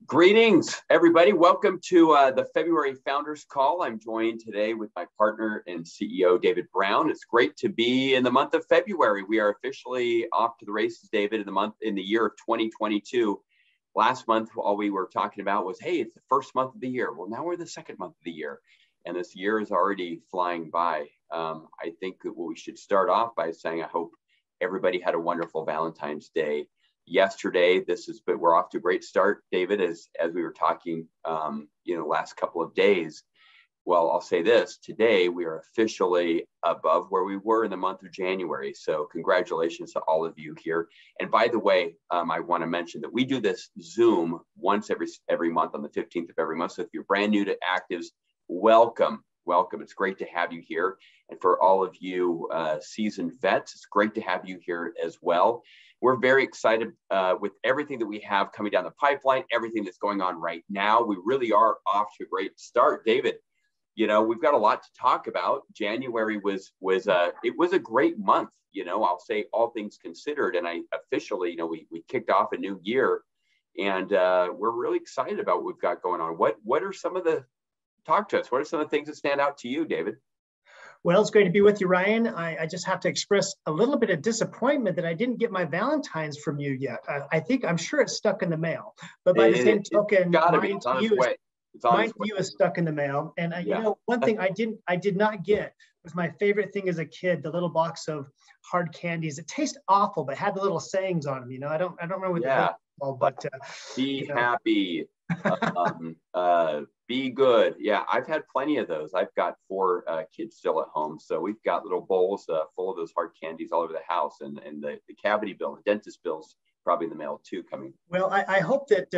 Greetings, everybody. Welcome to the February Founders Call. I'm joined today with my partner and CEO, David Brown. It's great to be in the month of February. We are officially off to the races, David, in the year of 2022. Last month, all we were talking about was, hey, it's the first month of the year. Well, now we're the second month of the year, and this year is already flying by. I think that we should start off by saying I hope everybody had a wonderful Valentine's Day yesterday. But we're off to a great start, David, as we were talking, last couple of days. Well, I'll say this, today we are officially above where we were in the month of January. So congratulations to all of you here. And by the way, I want to mention that we do this Zoom once every month on the 15th of every month. So if you're brand new to ACTIVZ, welcome. It's great to have you here. And for all of you seasoned vets, it's great to have you here as well. We're very excited with everything that we have coming down the pipeline, everything that's going on right now. We really are off to a great start. David, we've got a lot to talk about. January was a great month, I'll say all things considered. And I officially, we kicked off a new year, and we're really excited about what we've got going on. What are some of the, talk to us, what are some of the things that stand out to you, David? Well, it's great to be with you, Ryan. I just have to express a little bit of disappointment that I didn't get my Valentine's from you yet. I'm sure it's stuck in the mail, but by the same token, mine to you is stuck in the mail. And one thing I did not get was my favorite thing as a kid, the little box of hard candies. It tastes awful, but had the little sayings on them. I don't remember what they're called, but be happy. Be good. Yeah, I've had plenty of those. I've got 4 kids still at home, so we've got little bowls full of those hard candies all over the house, and the cavity bill, the dentist bill's probably in the mail too coming. Well, I hope that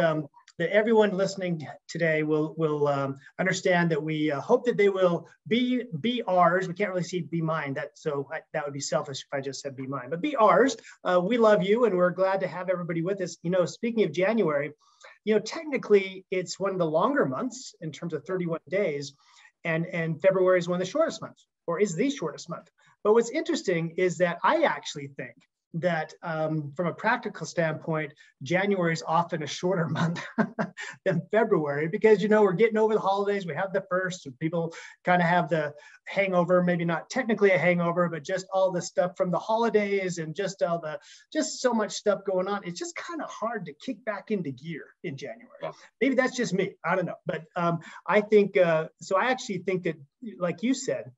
that everyone listening today will understand that we hope that they will be ours. We can't really see be mine. That would be selfish if I just said be mine, but be ours. We love you, and we're glad to have everybody with us. Speaking of January, technically it's one of the longer months in terms of 31 days, and February is one of the shortest months, or is the shortest month. But what's interesting is that I actually think that from a practical standpoint, January is often a shorter month than February, because we're getting over the holidays. We have the first, and people kind of have the hangover, maybe not technically a hangover, but just all the stuff from the holidays and just so much stuff going on. It's just kind of hard to kick back into gear in January. Yeah. Maybe that's just me. I don't know, but I think so. I actually think that, like you said,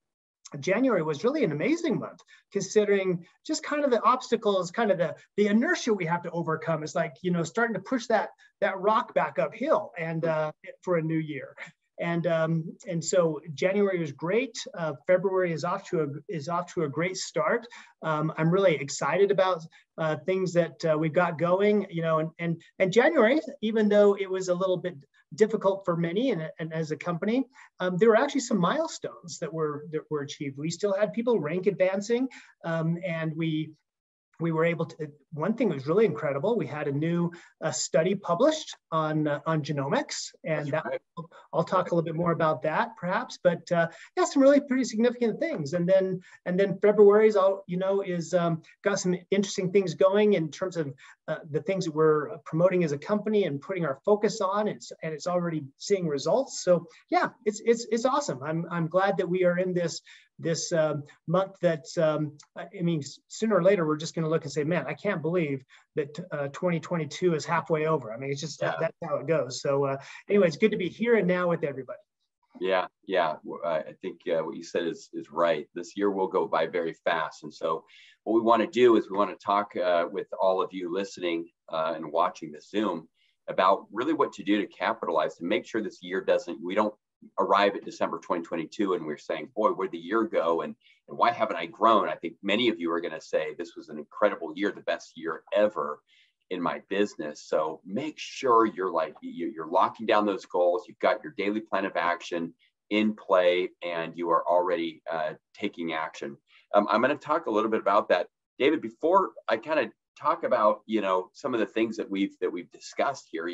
January was really an amazing month, considering just kind of the obstacles, kind of the inertia we have to overcome. It's like, starting to push that rock back uphill, and for a new year. And so January was great. February is off to a great start. I'm really excited about things that we've got going. And January, even though it was a little bit difficult for many and as a company, there were actually some milestones that were achieved. We still had people rank advancing, and we were able to. One thing that was really incredible, we had a new study published on genomics, and I'll talk a little bit more about that perhaps. But some really pretty significant things. And then February's got some interesting things going in terms of the things that we're promoting as a company and putting our focus on. And it's already seeing results. So yeah, it's awesome. I'm glad that we are in this month that's, sooner or later, we're just going to look and say, man, I can't believe that 2022 is halfway over. It's just, that's how it goes. So anyway, it's good to be here and now with everybody. Yeah. I think what you said is right. This year will go by very fast. And so what we want to do is we want to talk with all of you listening and watching the Zoom about really what to do to capitalize, to make sure this year we don't arrive at December 2022 and we're saying, boy, where'd the year go, and why haven't I grown? I think many of you are going to say this was an incredible year, the best year ever in my business. So make sure you're locking down those goals. You've got your daily plan of action in play, and you are already taking action. I'm going to talk a little bit about that, David. Before I kind of talk about some of the things that we've discussed here,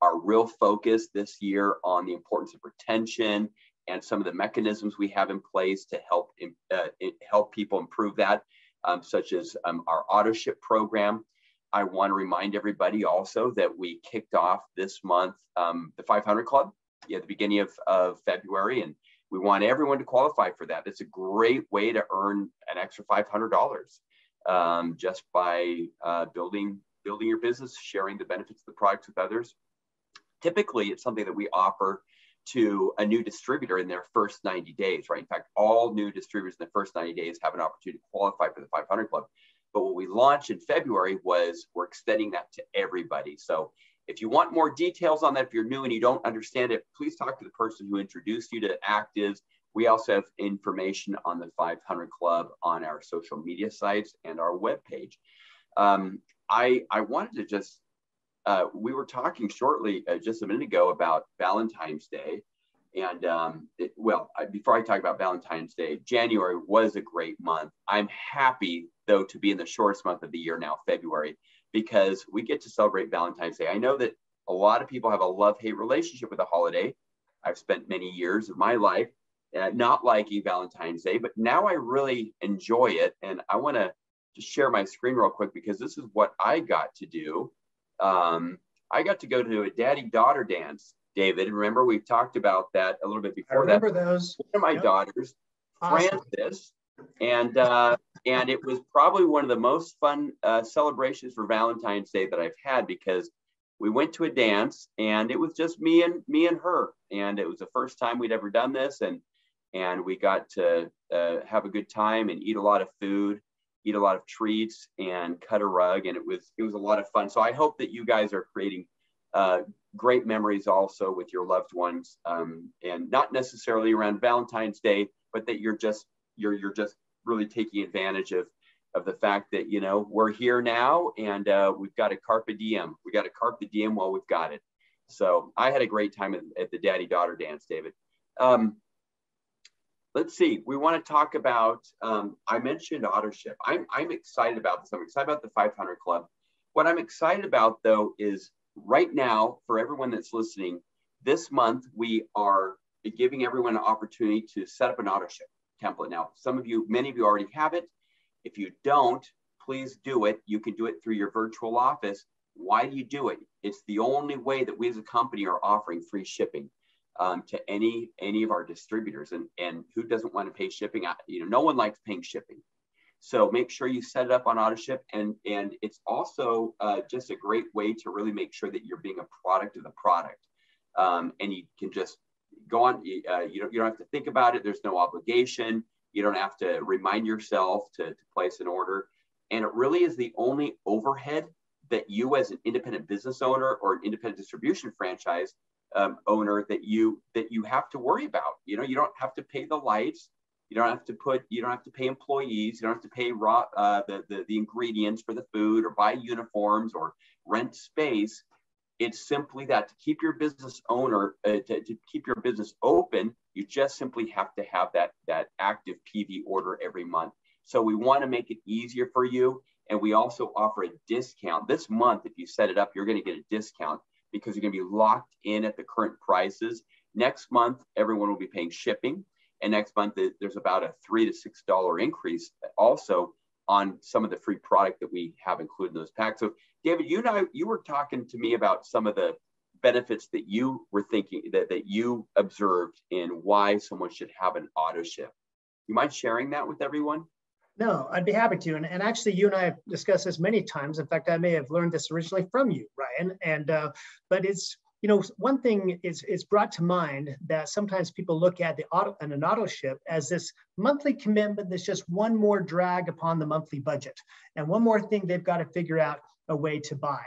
our real focus this year on the importance of retention and some of the mechanisms we have in place to help people improve that, such as our auto ship program. I want to remind everybody also that we kicked off this month the 500 Club at the beginning of February, and we want everyone to qualify for that. It's a great way to earn an extra $500 just by building your business, sharing the benefits of the products with others. Typically, it's something that we offer to a new distributor in their first 90 days, right? In fact, all new distributors in the first 90 days have an opportunity to qualify for the 500 Club. But what we launched in February was we're extending that to everybody. So if you want more details on that, if you're new and you don't understand it, please talk to the person who introduced you to ACTIVZ. We also have information on the 500 Club on our social media sites and our webpage. I wanted to just, we were talking shortly just a minute ago about Valentine's Day. And before I talk about Valentine's Day, January was a great month. I'm happy, though, to be in the shortest month of the year now, February, because we get to celebrate Valentine's Day. I know that a lot of people have a love-hate relationship with the holiday. I've spent many years of my life not liking Valentine's Day, but now I really enjoy it. And I want to just share my screen real quick because this is what I got to do. I got to go to a daddy-daughter dance. David, remember we talked about that a little bit before. I remember those. One of my daughters, awesome. Francis, and it was probably one of the most fun celebrations for Valentine's Day that I've had because we went to a dance and it was just me and her, and it was the first time we'd ever done this, and we got to have a good time and eat a lot of food, eat a lot of treats, and cut a rug, and it was a lot of fun. So I hope that you guys are creating great memories also with your loved ones, and not necessarily around Valentine's Day, but that you're just really taking advantage of the fact that, you know, we're here now and we've got a carpe diem. We got a carpe diem while we've got it. So I had a great time at the daddy-daughter dance, David. Let's see, we want to talk about, I mentioned AutoShip. I'm excited about this. I'm excited about the 500 Club. What I'm excited about, though, is right now, for everyone that's listening, this month, we are giving everyone an opportunity to set up an AutoShip template. Now, many of you already have it. If you don't, please do it. You can do it through your virtual office. Why do you do it? It's the only way that we as a company are offering free shipping to any of our distributors. And who doesn't want to pay shipping? You know, no one likes paying shipping. So make sure you set it up on AutoShip, and it's also just a great way to really make sure that you're being a product of the product. And you can just go on. You don't have to think about it. There's no obligation. You don't have to remind yourself to place an order. And it really is the only overhead that you, as an independent business owner or an independent distribution franchise owner, that you have to worry about. You know, you don't have to pay the lights. You don't have to pay employees. You don't have to pay the ingredients for the food or buy uniforms or rent space. It's simply that to keep your business to keep your business open, you just simply have to have that active PV order every month. So we want to make it easier for you. And we also offer a discount. This month, if you set it up, you're going to get a discount because you're going to be locked in at the current prices. Next month, everyone will be paying shipping. And next month, there's about a $3 to $6 increase also on some of the free product that we have included in those packs. So David, you were talking to me about some of the benefits that you were thinking that you observed in why someone should have an AutoShip. You mind sharing that with everyone? No, I'd be happy to. And actually, you and I have discussed this many times. In fact, I may have learned this originally from you, Ryan. But it's, you know, one thing is brought to mind that sometimes people look at an AutoShip as this monthly commitment that's just one more drag upon the monthly budget and one more thing they've got to figure out a way to buy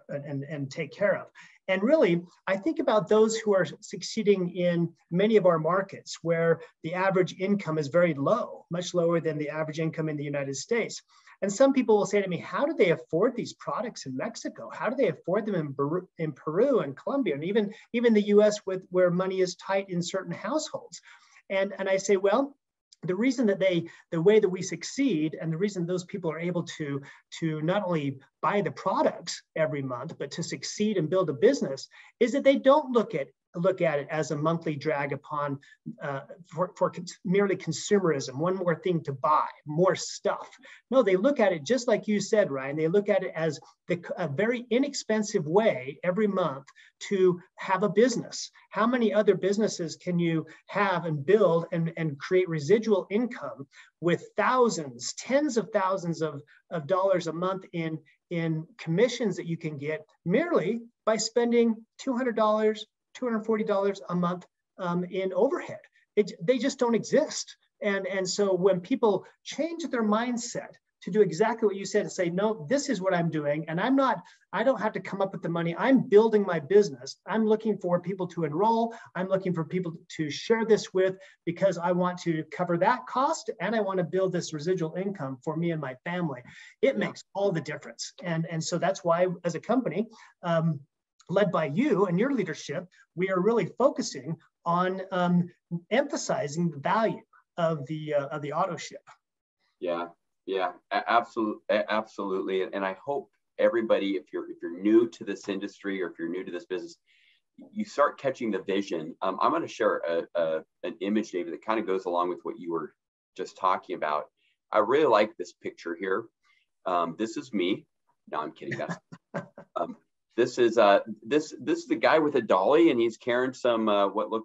and take care of. And really, I think about those who are succeeding in many of our markets where the average income is very low, much lower than the average income in the United States. And some people will say to me, how do they afford these products in Mexico? How do they afford them in Peru and Colombia, and even the US where money is tight in certain households? And I say, well, the reason that the way that we succeed and the reason those people are able to not only buy the products every month, but to succeed and build a business is that they don't look at look at it as a monthly drag upon for merely consumerism, one more thing to buy, more stuff. No, they look at it just like you said, Ryan. They look at it as a very inexpensive way every month to have a business. How many other businesses can you have and build and create residual income with thousands, tens of thousands of dollars a month in commissions that you can get merely by spending $200, $240 a month in overhead? They just don't exist. And so when people change their mindset to do exactly what you said and say, no, this is what I'm doing, and I don't have to come up with the money. I'm building my business. I'm looking for people to enroll. I'm looking for people to share this with, because I want to cover that cost and I want to build this residual income for me and my family. It makes all the difference. And so that's why, as a company, led by you and your leadership, we are really focusing on emphasizing the value of the auto ship. Yeah, absolutely. And I hope everybody, if you're new to this industry or if you're new to this business, you start catching the vision. I'm going to share an image, David, that kind of goes along with what you were just talking about. I really like this picture here. This is me. No, I'm kidding. This is the guy with a dolly, and he's carrying some what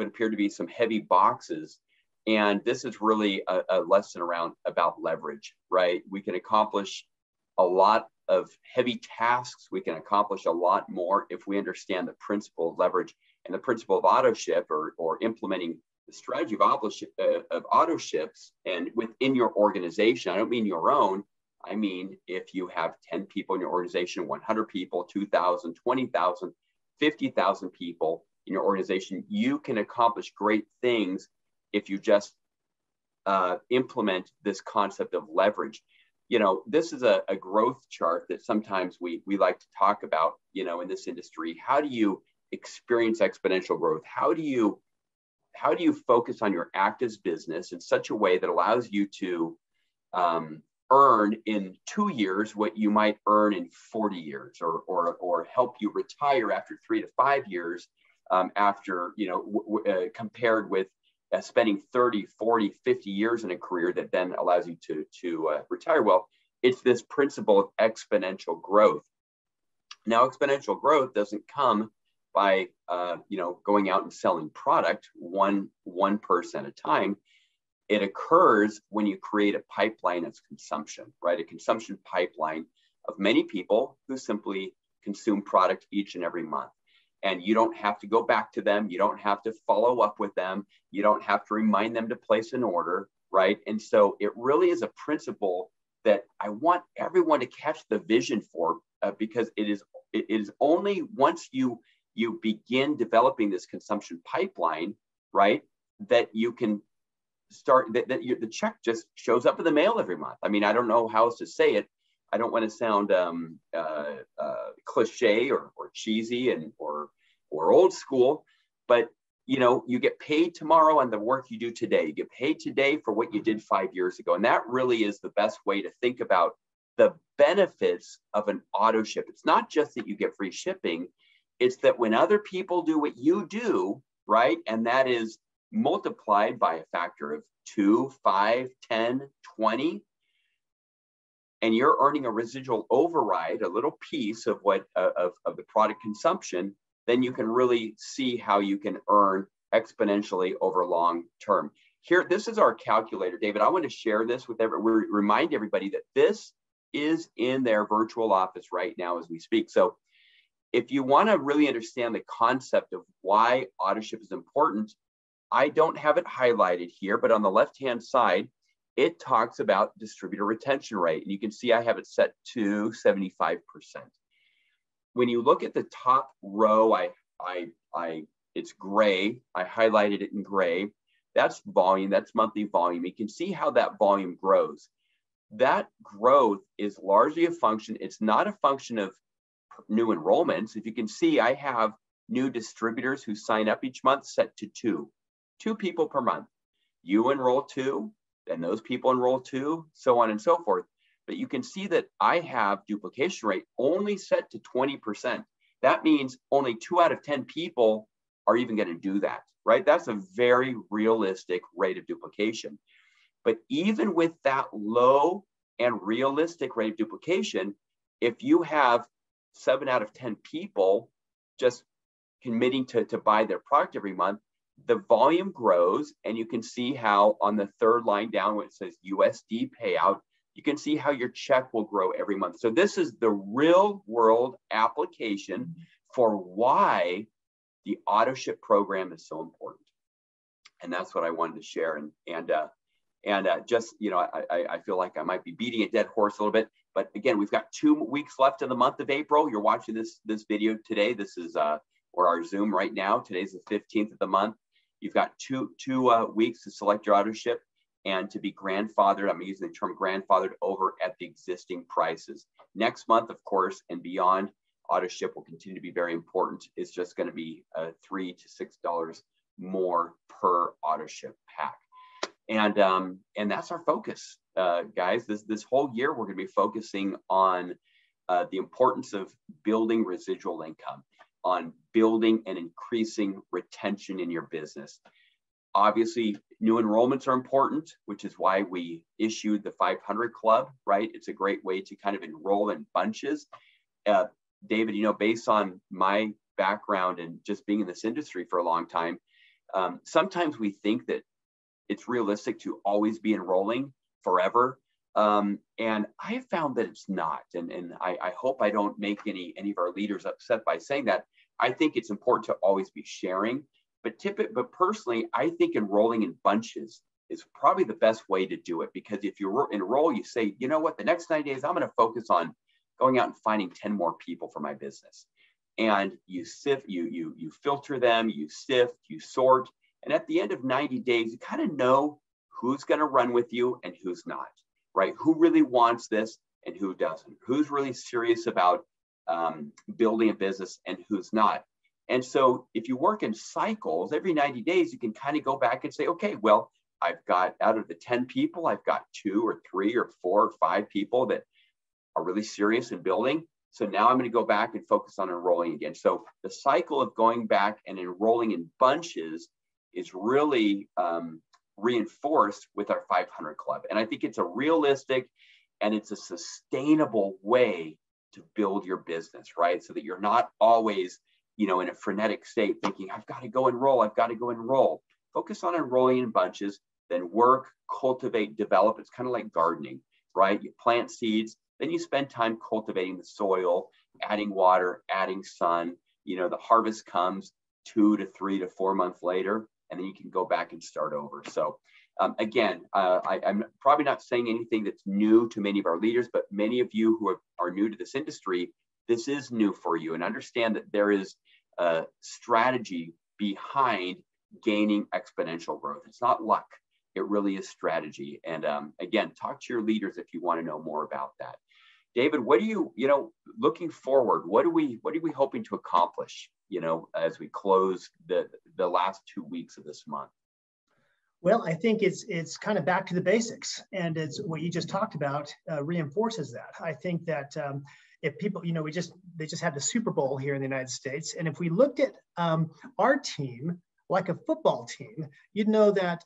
appear to be some heavy boxes. And this is really a lesson about leverage, right? We can accomplish a lot of heavy tasks. We can accomplish a lot more if we understand the principle of leverage and the principle of auto ship, or implementing the strategy of auto ships and within your organization. I don't mean your own. I mean, if you have 10 people in your organization, 100 people, 2,000, 20,000, 50,000 people in your organization, you can accomplish great things if you just implement this concept of leverage. You know, this is a growth chart that sometimes we like to talk about, you know, in this industry. How do you experience exponential growth? How do you focus on your ACTIVZ business in such a way that allows you to earn in 2 years what you might earn in 40 years, or help you retire after 3 to 5 years after, you know, compared with spending 30, 40, 50 years in a career that then allows you to retire? Well, it's this principle of exponential growth. Now, exponential growth doesn't come by you know, going out and selling product one person at a time. It occurs when you create a pipeline of consumption, right? A consumption pipeline of many people who simply consume product each and every month. And you don't have to go back to them. You don't have to follow up with them. You don't have to remind them to place an order, right? And so it really is a principle that I want everyone to catch the vision for, because it is only once you begin developing this consumption pipeline, right, that you can start, the check just shows up in the mail every month. I mean, I don't know how else to say it. I don't want to sound cliche or cheesy or old school, but you know, you get paid tomorrow on the work you do today. You get paid today for what you did 5 years ago, and that really is the best way to think about the benefits of an auto ship. It's not just that you get free shipping; it's that when other people do what you do, right, and that is multiplied by a factor of 2, 5, 10, 20. And you're earning a residual override, a little piece of what of the product consumption, then you can really see how you can earn exponentially over long term. Here, this is our calculator, David. I want to share this with remind everybody that this is in their virtual office right now as we speak. So if you want to really understand the concept of why auto ship is important, I don't have it highlighted here, but on the left-hand side, it talks about distributor retention rate. And you can see I have it set to 75%. When you look at the top row, it's gray. I highlighted it in gray. That's volume, that's monthly volume. You can see how that volume grows. That growth is largely a function. It's not a function of new enrollments. If you can see, I have new distributors who sign up each month set to 2 people per month. You enroll 2, then those people enroll 2, so on and so forth. But you can see that I have duplication rate only set to 20%. That means only 2 out of 10 people are even going to do that, right? That's a very realistic rate of duplication. But even with that low and realistic rate of duplication, if you have 7 out of 10 people just committing to buy their product every month, the volume grows, and you can see how on the third line down where it says USD payout, you can see how your check will grow every month. So this is the real world application for why the auto ship program is so important. And that's what I wanted to share. And just, you know, I feel like I might be beating a dead horse a little bit, but again, we've got 2 weeks left in the month of April. You're watching this video today. This is or our Zoom right now. Today's the 15th of the month. You've got two weeks to select your auto ship and to be grandfathered. I'm using the term grandfathered over at the existing prices. Next month, of course, and beyond, auto ship will continue to be very important. It's just going to be $3 to $6 more per auto ship pack. And that's our focus, guys. This whole year, we're going to be focusing on the importance of building residual income, on building and increasing retention in your business. Obviously, new enrollments are important, which is why we issued the 500 Club, right? It's a great way to kind of enroll in bunches. David, you know, based on my background and just being in this industry for a long time, sometimes we think that it's realistic to always be enrolling forever. And I have found that it's not. And I hope I don't make any of our leaders upset by saying that. I think it's important to always be sharing. But personally, I think enrolling in bunches is probably the best way to do it, because if you enroll, you say, you know what, the next 90 days, I'm going to focus on going out and finding 10 more people for my business. And you sift, you filter them, you sift, you sort. And at the end of 90 days, you kind of know who's going to run with you and who's not, right? Who really wants this and who doesn't? Who's really serious about building a business and who's not? And so if you work in cycles, every 90 days, you can kind of go back and say, okay, well, I've got out of the 10 people, I've got 2 or 3 or 4 or 5 people that are really serious in building. So now I'm going to go back and focus on enrolling again. So the cycle of going back and enrolling in bunches is really reinforced with our 500 Club. And I think it's a realistic and it's a sustainable way to build your business, right? So that you're not always, you know, in a frenetic state thinking, I've got to go enroll, I've got to go enroll. Focus on enrolling in bunches, then work, cultivate, develop. It's kind of like gardening, right? You plant seeds, then you spend time cultivating the soil, adding water, adding sun. You know, the harvest comes 2 to 3 to 4 months later, and then you can go back and start over. So again, I'm probably not saying anything that's new to many of our leaders, but many of you who are new to this industry, this is new for you. And understand that there is a strategy behind gaining exponential growth. It's not luck. It really is strategy. And again, talk to your leaders if you want to know more about that. David, what do you know, looking forward, what are we hoping to accomplish, you know, as we close the last 2 weeks of this month? Well, I think it's kind of back to the basics, and it's what you just talked about reinforces that. I think that if people, you know, they just had the Super Bowl here in the United States, and if we looked at our team like a football team, you'd know that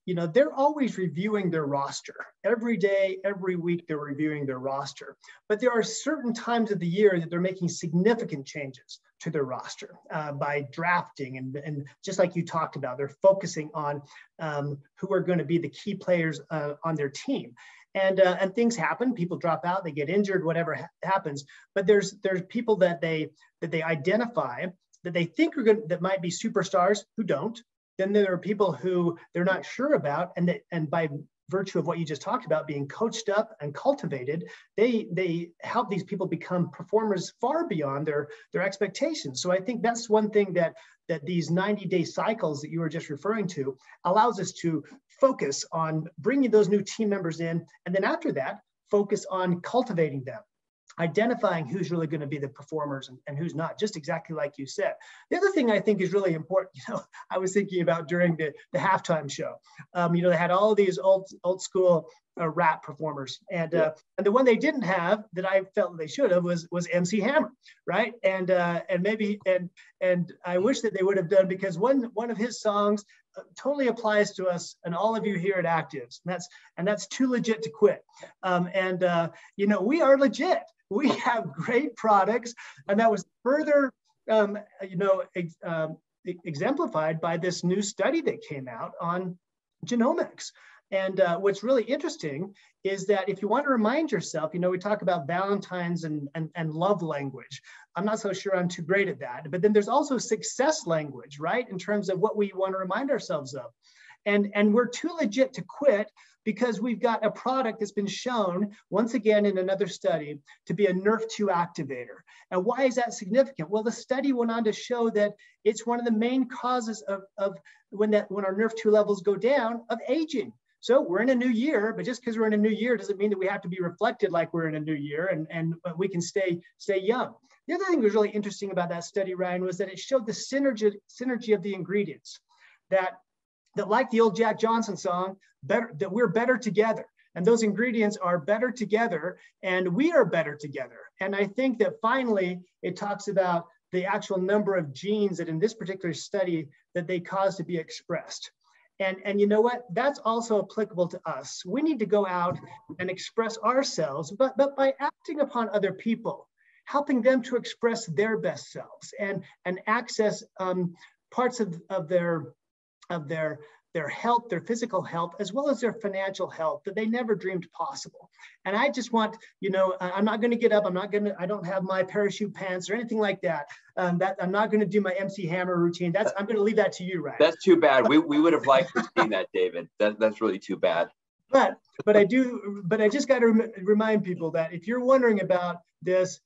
you know, they're always reviewing their roster. Every day, every week, they're reviewing their roster. But there are certain times of the year that they're making significant changes to their roster by drafting. And just like you talked about, they're focusing on who are going to be the key players on their team. And things happen, people drop out, they get injured, whatever happens. But there's people that they identify that they think are good, that might be superstars who don't. Then there are people who they're not sure about, and by virtue of what you just talked about, being coached up and cultivated, they help these people become performers far beyond their expectations. So I think that's one thing that these 90-day cycles that you were just referring to allows us to focus on bringing those new team members in, and then after that, focus on cultivating them. identifying who's really going to be the performers and who's not, just exactly like you said. The other thing I think is really important, I was thinking about during the halftime show, they had all of these old school rap performers, and the one they didn't have that I felt they should have was MC Hammer, right? And I wish that they would have done, because one of his songs totally applies to us and all of you here at ACTIVZ, and that's Too Legit to Quit. We are legit. We have great products, and that was further, exemplified by this new study that came out on genomics. And what's really interesting is that if you want to remind yourself, we talk about Valentine's and love language. I'm not so sure I'm too great at that. But then there's also success language, right? In terms of what we want to remind ourselves of. And we're too legit to quit because we've got a product that's been shown, once again in another study, to be a NRF2 activator. And why is that significant? Well, the study went on to show that it's one of the main causes of when our NRF2 levels go down, of aging. So we're in a new year, but just because we're in a new year doesn't mean that we have to be reflected like we're in a new year, and we can stay young. The other thing that was really interesting about that study, Ryan, was that it showed the synergy of the ingredients, that like the old Jack Johnson song, that we're better together. And those ingredients are better together, and we are better together. And I think that finally it talks about the actual number of genes that in this particular study that they cause to be expressed. And you know what? That's also applicable to us. We need to go out and express ourselves, but by acting upon other people, helping them to express their best selves and access parts of their health, their physical health, as well as their financial health that they never dreamed possible. And I just want, I'm not going to get up. I don't have my parachute pants or anything like that. I'm not going to do my MC Hammer routine. I'm going to leave that to you, Ryan. That's too bad. We would have liked to see that, David. That's really too bad. But I just got to remind people that if you're wondering about this,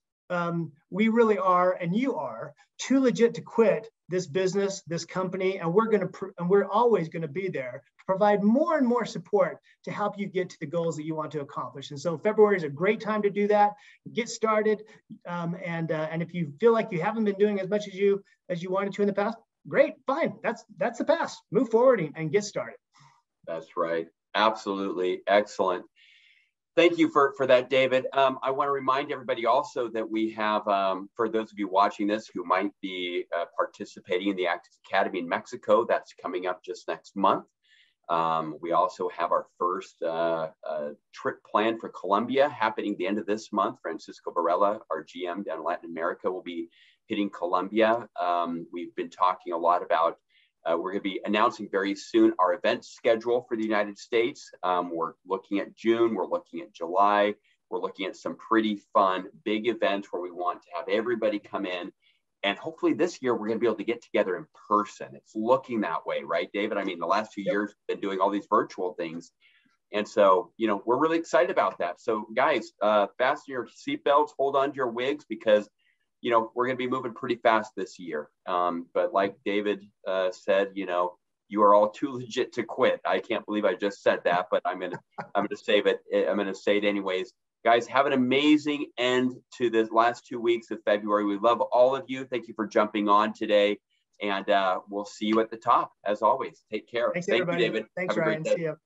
we really are, and you are, too legit to quit this business, this company, and we're always going to be there to provide more and more support to help you get to the goals that you want to accomplish. And so February is a great time to do that. Get started, and if you feel like you haven't been doing as much as you wanted to in the past, great, fine. That's the past. Move forward and get started. That's right. Absolutely excellent. Thank you for that, David. I want to remind everybody also that we have, for those of you watching this who might be participating in the ACTIVZ Academy in Mexico, that's coming up just next month. We also have our first trip planned for Colombia happening the end of this month. Francisco Varela, our GM down in Latin America, will be hitting Colombia. We've been talking a lot about we're going to be announcing very soon our event schedule for the United States. We're looking at June, we're looking at July, we're looking at some pretty fun big events where we want to have everybody come in. And hopefully this year we're going to be able to get together in person. It's looking that way, right, David? I mean, the last few years we've been doing all these virtual things. And so, we're really excited about that. So guys, fasten your seatbelts, hold on to your wigs, because we're going to be moving pretty fast this year. But like David said, you are all too legit to quit. I can't believe I just said that, but I'm going to save it. I'm going to say it anyways. Guys, have an amazing end to the last 2 weeks of February. We love all of you. Thank you for jumping on today. And we'll see you at the top, as always. Take care. Thanks, everybody. Thank you, David. Thanks, Ryan. See you.